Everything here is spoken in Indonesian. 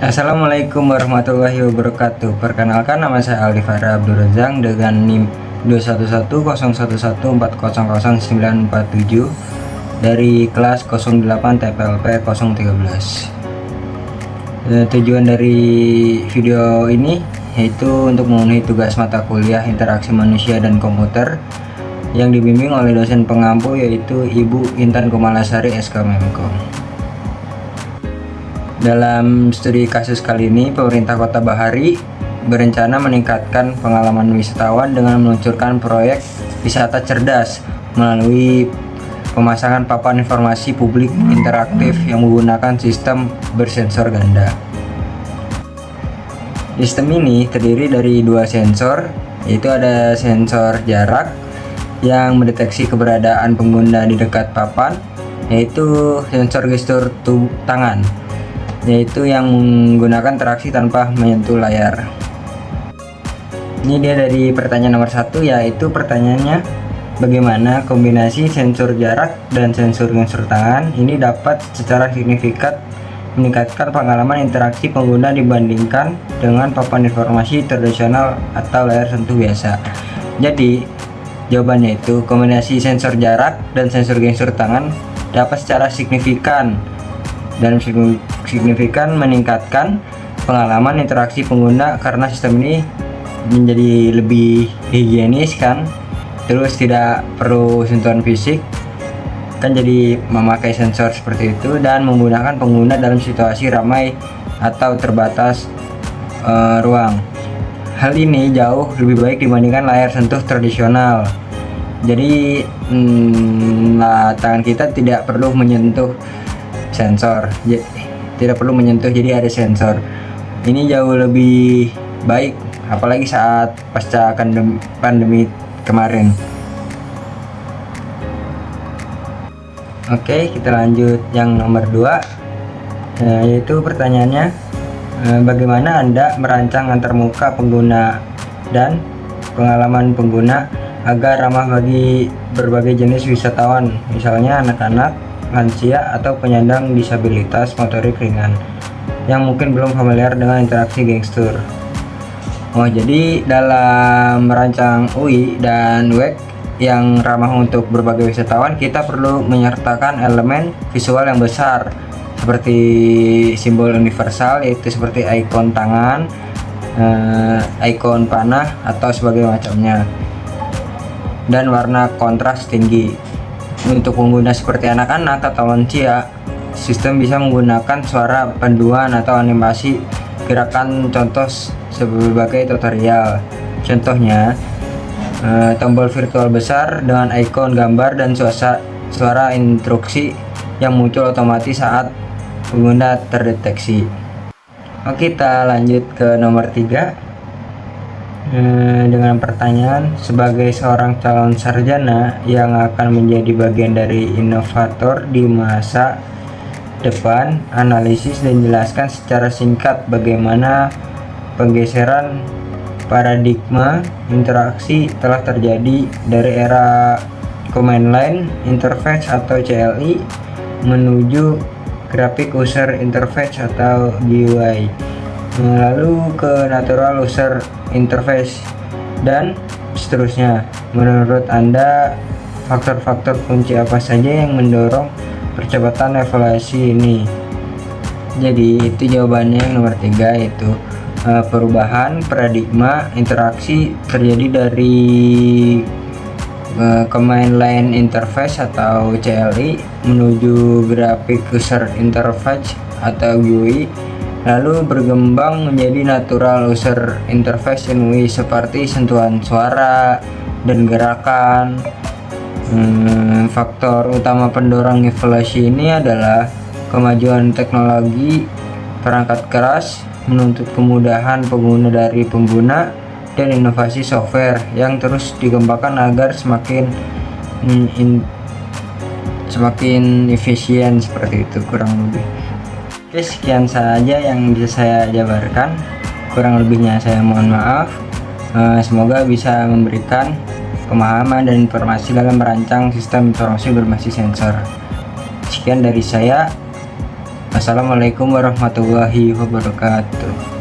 Assalamualaikum warahmatullahi wabarakatuh. Perkenalkan, nama saya Aldi Fara Abdul Razak dengan NIM 2110114000947 dari kelas 08 TPLP 013. Tujuan dari video ini yaitu untuk memenuhi tugas mata kuliah interaksi manusia dan komputer yang dibimbing oleh dosen pengampu yaitu Ibu Intan Kumalasari SK Memkom. Dalam studi kasus kali ini, pemerintah Kota Bahari berencana meningkatkan pengalaman wisatawan dengan meluncurkan proyek wisata cerdas melalui pemasangan papan informasi publik interaktif yang menggunakan sistem bersensor ganda. Sistem ini terdiri dari dua sensor, yaitu ada sensor jarak yang mendeteksi keberadaan pengguna di dekat papan, yaitu sensor gestur tangan, yaitu yang menggunakan interaksi tanpa menyentuh layar. Ini dia dari pertanyaan nomor 1, yaitu pertanyaannya, bagaimana kombinasi sensor jarak dan sensor gestur tangan ini dapat secara signifikan meningkatkan pengalaman interaksi pengguna dibandingkan dengan papan informasi tradisional atau layar sentuh biasa. Jadi jawabannya itu kombinasi sensor jarak dan sensor gestur tangan dapat secara signifikan meningkatkan pengalaman interaksi pengguna karena sistem ini menjadi lebih higienis kan, terus tidak perlu sentuhan fisik kan, jadi memakai sensor seperti itu dan menggunakan pengguna dalam situasi ramai atau terbatas ruang. Hal ini jauh lebih baik dibandingkan layar sentuh tradisional. Jadi tangan kita tidak perlu menyentuh sensor, jadi ada sensor. Ini jauh lebih baik, apalagi saat pasca pandemi kemarin. Oke, kita lanjut yang nomor 2, yaitu pertanyaannya, bagaimana Anda merancang antarmuka pengguna dan pengalaman pengguna agar ramah bagi berbagai jenis wisatawan, misalnya anak-anak, lansia, atau penyandang disabilitas motorik ringan yang mungkin belum familiar dengan interaksi gestur. Jadi dalam merancang UI dan WEC yang ramah untuk berbagai wisatawan, kita perlu menyertakan elemen visual yang besar seperti simbol universal, yaitu seperti ikon tangan, ikon panah, atau sebagai macamnya, dan warna kontras tinggi. Untuk pengguna seperti anak-anak atau lansia, sistem bisa menggunakan suara panduan atau animasi gerakan contoh sebagai tutorial. Contohnya, tombol virtual besar dengan ikon gambar dan suara instruksi yang muncul otomatis saat pengguna terdeteksi. Oke, kita lanjut ke nomor 3 dengan pertanyaan, sebagai seorang calon sarjana yang akan menjadi bagian dari inovator di masa depan, analisis dan jelaskan secara singkat bagaimana penggeseran paradigma interaksi telah terjadi dari era Command Line Interface atau CLI menuju Graphic User Interface atau GUI, lalu ke Natural User Interface, dan seterusnya. Menurut Anda, faktor-faktor kunci apa saja yang mendorong percepatan evolusi ini? Jadi itu jawabannya yang nomor 3, yaitu perubahan paradigma interaksi terjadi dari Command Line Interface atau CLI menuju Graphic User Interface atau GUI, lalu berkembang menjadi Natural User Interface (NUI) seperti sentuhan suara dan gerakan. Faktor utama pendorong evolusi ini adalah kemajuan teknologi perangkat keras menuntut kemudahan pengguna dari pengguna dan inovasi software yang terus dikembangkan agar semakin efisien, seperti itu kurang lebih. Oke, sekian saja yang bisa saya jabarkan, kurang lebihnya saya mohon maaf. Semoga bisa memberikan pemahaman dan informasi dalam merancang sistem informasi berbasis sensor. Sekian dari saya. Assalamualaikum warahmatullahi wabarakatuh.